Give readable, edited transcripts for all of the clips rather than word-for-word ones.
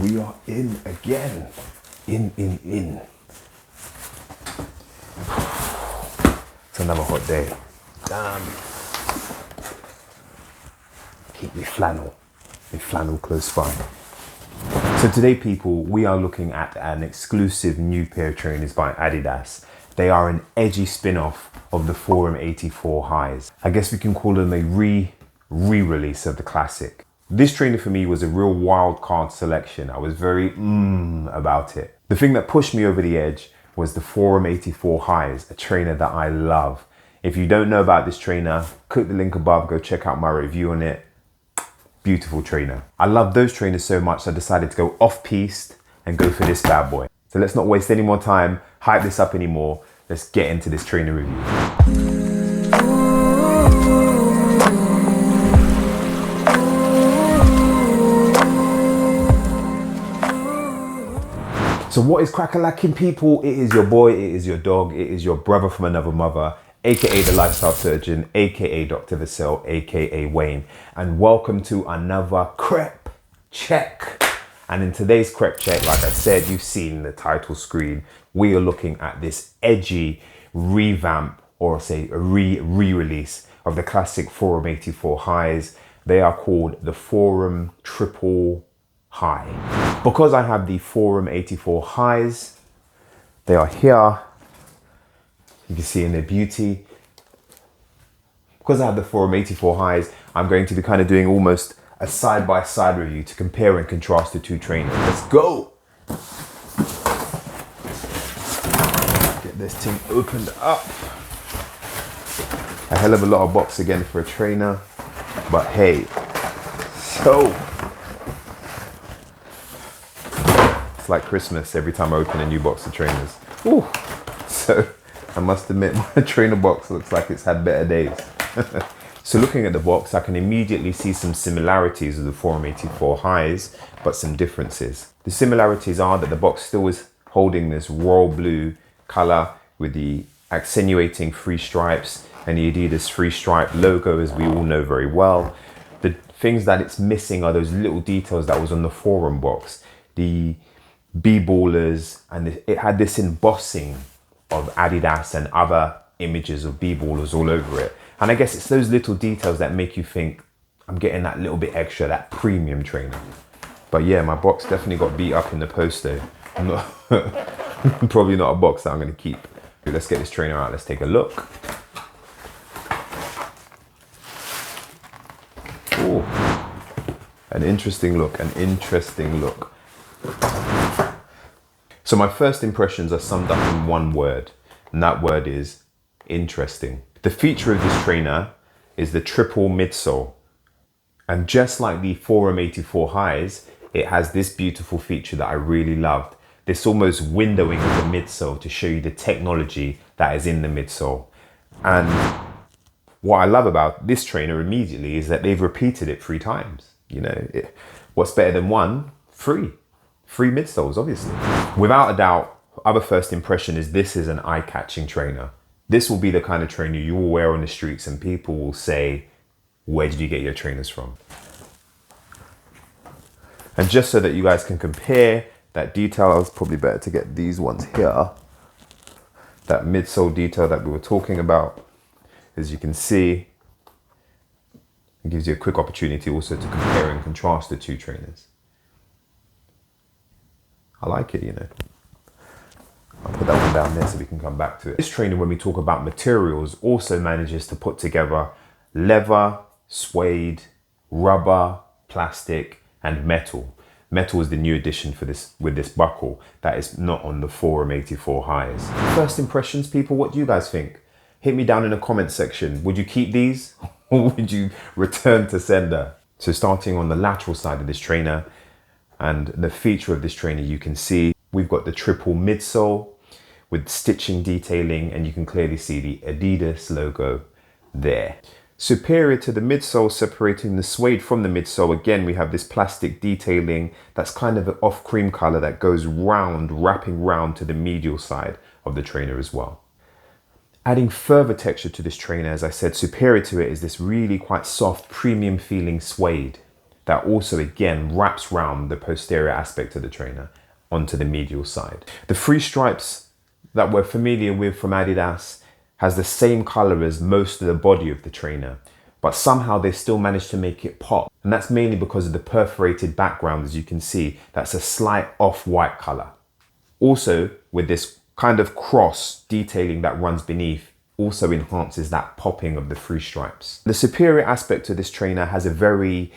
We are in again. In. It's another hot day. Damn. Keep me flannel close by. So today, people, we are looking at an exclusive new pair of trainers by Adidas. They are an edgy spin-off of the Forum 84 highs. I guess we can call them a re-release of the classic. This trainer for me was a real wild card selection. I was very about it. The thing that pushed me over the edge was the Forum 84 highs, a trainer that I love. If you don't know about this trainer, click the link above, go check out my review on it. Beautiful trainer. I love those trainers so much I decided to go off-piste and go for this bad boy. So let's not waste any more time, hype this up anymore. Let's get into this trainer review. So what is crack-a-lacking, people? It is your boy, it is your dog, it is your brother from another mother, aka the lifestyle surgeon, aka Dr. Vassell, aka Wayne, and welcome to another crep check. And in today's crep check, like I said, you've seen the title screen, we are looking at this edgy revamp, or say a re-release of the classic Forum 84 highs. They are called the Forum Triple High. Because I have the Forum 84 highs, they are here. You can see in their beauty. Because I have the Forum 84 highs, I'm going to be kind of doing almost a side-by-side review to compare and contrast the two trainers. Let's go! Get this thing opened up. A hell of a lot of box again for a trainer. But hey, so it's like Christmas every time I open a new box of trainers. Ooh. So I must admit my trainer box looks like it's had better days. So looking at the box, I can immediately see some similarities of the Forum 84 highs, but some differences. The similarities are that the box still is holding this royal blue color with the accentuating three stripes and the Adidas three stripe logo, as we all know very well. The things that it's missing are those little details that was on the Forum box. The B-ballers, and it had this embossing of Adidas and other images of B-ballers all over it. And I guess it's those little details that make you think I'm getting that little bit extra, that premium trainer. But yeah, my box definitely got beat up in the post though. Probably not a box that I'm going to keep. Let's get this trainer out. Let's take a look. Ooh, an interesting look. So my first impressions are summed up in one word, and that word is interesting. The feature of this trainer is the triple midsole. And just like the Forum 84 highs, it has this beautiful feature that I really loved. This almost windowing of the midsole to show you the technology that is in the midsole. And what I love about this trainer immediately is that they've repeated it 3 times. You know, what's better than one? 3 midsoles, obviously. Without a doubt, other first impression is this is an eye-catching trainer. This will be the kind of trainer you will wear on the streets and people will say, where did you get your trainers from? And just so that you guys can compare that detail, it's probably better to get these ones here. That midsole detail that we were talking about, as you can see, it gives you a quick opportunity also to compare and contrast the two trainers. I like it, you know. I'll put that one down there so we can come back to it. This trainer, when we talk about materials, also manages to put together leather, suede, rubber, plastic, and metal. Metal is the new addition for this with this buckle that is not on the Forum 84 highs. First impressions, people, what do you guys think? Hit me down in the comment section. Would you keep these or would you return to sender? So starting on the lateral side of this trainer, and the feature of this trainer, you can see we've got the triple midsole with stitching detailing, and you can clearly see the Adidas logo there. Superior to the midsole, separating the suede from the midsole, again we have this plastic detailing that's kind of an off cream color that goes round, wrapping round to the medial side of the trainer as well. Adding further texture to this trainer, as I said, superior to it is this really quite soft, premium feeling suede. that also again wraps round the posterior aspect of the trainer onto the medial side. The three stripes that we're familiar with from Adidas has the same color as most of the body of the trainer, but somehow they still managed to make it pop. And that's mainly because of the perforated background. As you can see, that's a slight off-white color. Also, with this kind of cross detailing that runs beneath, also enhances that popping of the three stripes. The superior aspect of this trainer has a very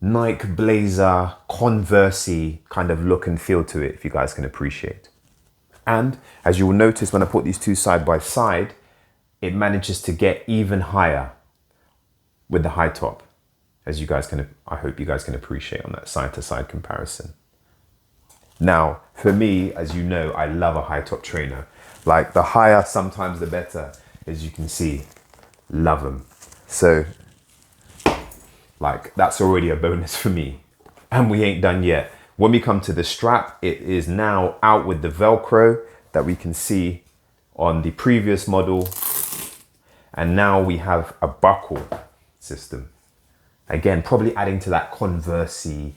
Nike blazer, Converse-y kind of look and feel to it, if you guys can appreciate. And as you will notice when I put these two side by side, it manages to get even higher with the high top, as you guys can, I hope you guys can appreciate on that side to side comparison. Now, for me, as you know, I love a high top trainer. Like the higher, sometimes the better, as you can see, love them. So like that's already a bonus for me. And we ain't done yet. When we come to the strap, it is now out with the Velcro that we can see on the previous model. And now we have a buckle system. Again, probably adding to that Converse-y,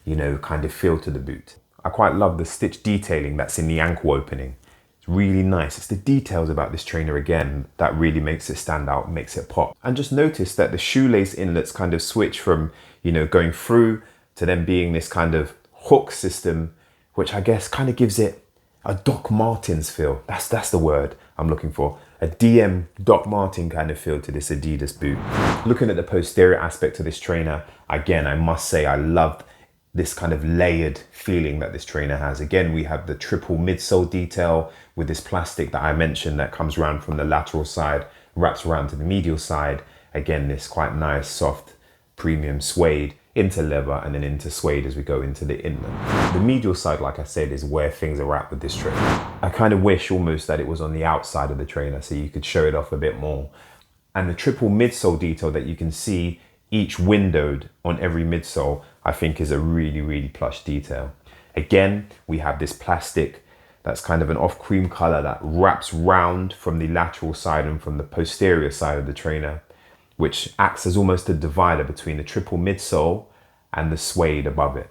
you know, kind of feel to the boot. I quite love the stitch detailing that's in the ankle opening. It's really nice. It's the details about this trainer again that really makes it stand out, makes it pop. And just notice that the shoelace inlets kind of switch from, you know, going through to then being this kind of hook system, which I guess kind of gives it a Doc Martens feel. That's the word I'm looking for. A DM Doc Marten kind of feel to this Adidas boot. Looking at the posterior aspect of this trainer, again, I must say I loved this kind of layered feeling that this trainer has. Again, we have the triple midsole detail with this plastic that I mentioned that comes around from the lateral side, wraps around to the medial side. Again, this quite nice, soft, premium suede into leather and then into suede as we go into the inlet. The medial side, like I said, is where things are at with this trainer. I kind of wish almost that it was on the outside of the trainer so you could show it off a bit more. And the triple midsole detail that you can see each windowed on every midsole, I think is a really, really plush detail. Again, we have this plastic that's kind of an off cream color that wraps round from the lateral side and from the posterior side of the trainer, which acts as almost a divider between the triple midsole and the suede above it.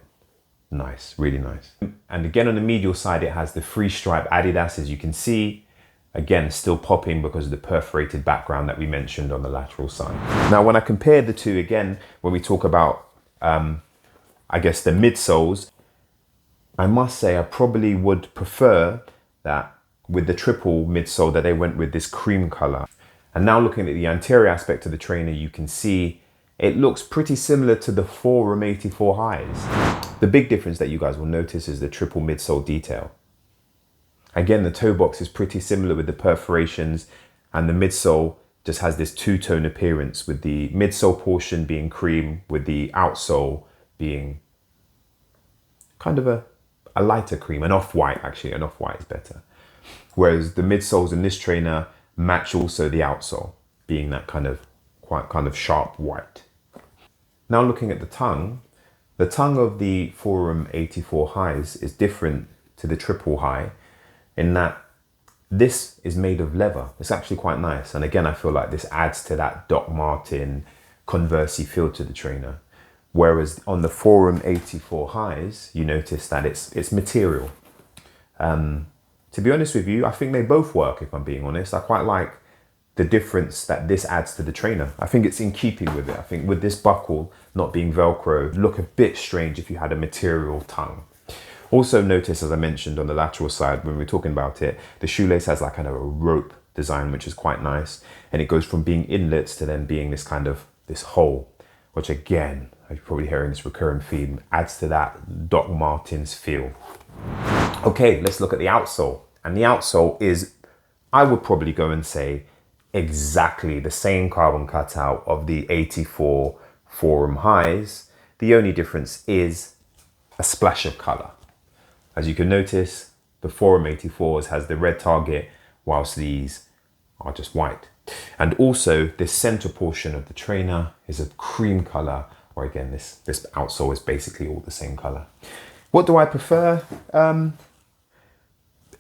Nice, really nice. And again, on the medial side, it has the three stripe Adidas, as you can see. Again, still popping because of the perforated background that we mentioned on the lateral side. Now, when I compare the two, again, when we talk about, I guess, the midsoles, I must say I probably would prefer that with the triple midsole that they went with this cream color. And now looking at the anterior aspect of the trainer, you can see it looks pretty similar to the Forum 84 highs. The big difference that you guys will notice is the triple midsole detail. Again, the toe box is pretty similar with the perforations, and the midsole just has this two-tone appearance with the midsole portion being cream with the outsole being kind of a lighter cream, an off-white actually, an off-white is better. Whereas the midsoles in this trainer match also the outsole being that kind of quite kind of sharp white. Now looking at the tongue of the Forum 84 highs is different to the triple high in that this is made of leather. It's actually quite nice. And again, I feel like this adds to that Doc Marten Converse-y feel to the trainer. Whereas on the Forum 84 highs, you notice that it's material. To be honest with you, I think they both work, if I'm being honest. I quite like the difference that this adds to the trainer. I think it's in keeping with it. I think with this buckle not being Velcro, it'd look a bit strange if you had a material tongue. Also notice, as I mentioned on the lateral side, when we're talking about it, the shoelace has like kind of a rope design, which is quite nice. And it goes from being inlets to then being this kind of, this hole, which again, you're probably hearing this recurring theme, adds to that Doc Martens feel. Okay, let's look at the outsole. And the outsole is, I would probably go and say, exactly the same carbon cutout of the 84 Forum highs. The only difference is a splash of color. As you can notice, the Forum 84s has the red target, whilst these are just white. And also this center portion of the trainer is a cream color, or again, this outsole is basically all the same color. What do I prefer?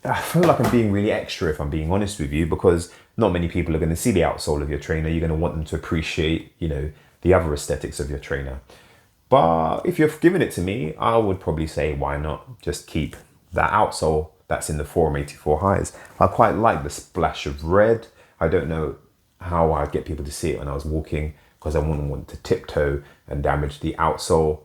I feel like I'm being really extra if I'm being honest with you, because not many people are going to see the outsole of your trainer. You're going to want them to appreciate, you know, the other aesthetics of your trainer. But if you're giving it to me, I would probably say, why not just keep that outsole that's in the Forum 84 highs. I quite like the splash of red. I don't know how I'd get people to see it when I was walking, because I wouldn't want to tiptoe and damage the outsole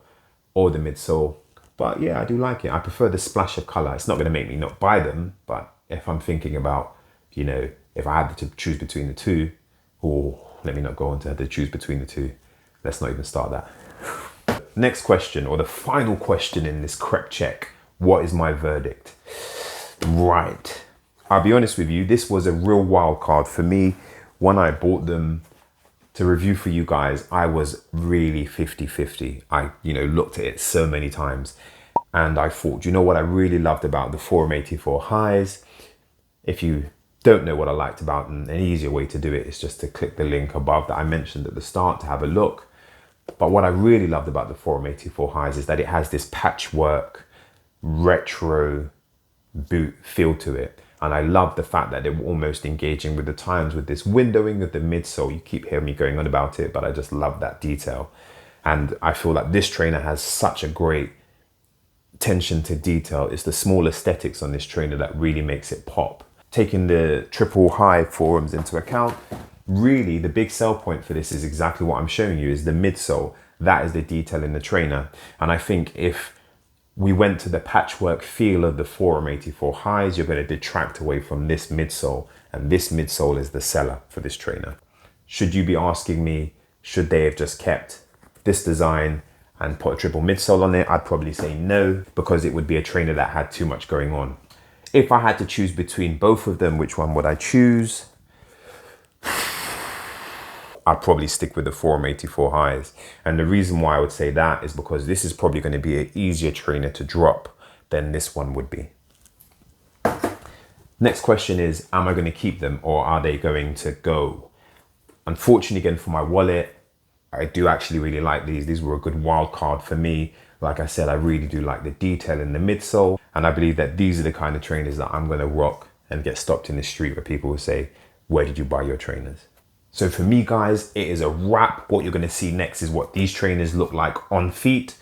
or the midsole. But yeah, I do like it. I prefer the splash of color. It's not going to make me not buy them, but if I'm thinking about, you know, if I had to choose between the two, or let me not go on to have to choose between the two. Let's not even start that. Next question, or the final question in this crep check. What is my verdict? Right. I'll be honest with you, this was a real wild card for me. When I bought them to review for you guys, I was really 50-50. I, looked at it so many times and I thought, you know what I really loved about the Forum 84 highs? If you don't know what I liked about them, an easier way to do it is just to click the link above that I mentioned at the start to have a look. But what I really loved about the Forum 84 highs is that it has this patchwork, retro boot feel to it. And I love the fact that they were almost engaging with the times with this windowing of the midsole. You keep hearing me going on about it, but I just love that detail. And I feel like this trainer has such a great attention to detail. It's the small aesthetics on this trainer that really makes it pop. Taking the triple high forums into account, really the big sell point for this is exactly what I'm showing you, is the midsole. That is the detail in the trainer. And I think if we went to the patchwork feel of the Forum 84 highs, you're going to detract away from this midsole, and this midsole is the seller for this trainer. Should you be asking me, should they have just kept this design and put a triple midsole on it? I'd probably say no, because it would be a trainer that had too much going on. If I had to choose between both of them, which one would I choose? I'd probably stick with the Forum 84 highs. And the reason why I would say that is because this is probably going to be an easier trainer to drop than this one would be. Next question is, am I going to keep them or are they going to go? Unfortunately, again, for my wallet, I do actually really like these. These were a good wild card for me. Like I said, I really do like the detail in the midsole. And I believe that these are the kind of trainers that I'm going to rock and get stopped in the street where people will say, where did you buy your trainers? So for me, guys, it is a wrap. What you're going to see next is what these trainers look like on feet.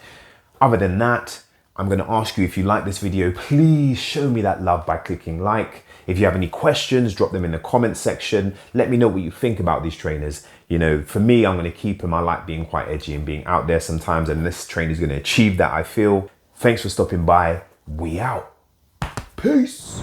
Other than that, I'm going to ask you, if you like this video, please show me that love by clicking like. If you have any questions, drop them in the comment section. Let me know what you think about these trainers. For me, I'm going to keep them. I like being quite edgy and being out there sometimes, and this trainer is going to achieve that, I feel. Thanks for stopping by. We out. Peace.